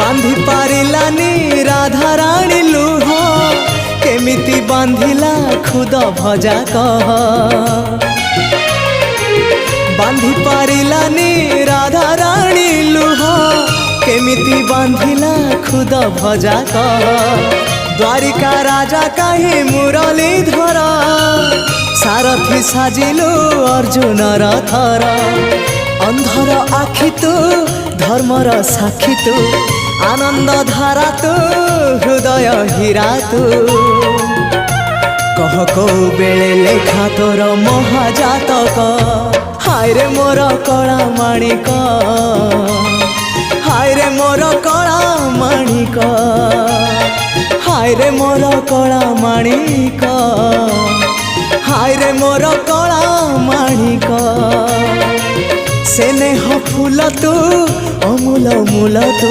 बांधी पारिलानी राधा रानी लुह केमिति बांधिला खुद भजा कह बांधी पारिलानी राधा रानी लुह केमिति बांधिला खुद भजा कह द्वारिका राजा कहीं मुरलीधर सारथी साजिलु अर्जुन रथर अंधर आखि तू धर्मर साक्षी तू आनंद धारा तू हृदय हीरा तू कह को बेले लेखा तोर महाजातक हाय रे मोर कला माणिक हाय रे मोर कला माणिक हाय रे मोर कला माणिक हाय रे मोर कला माणिक स्नेह फूल तू अमूल मूल तू।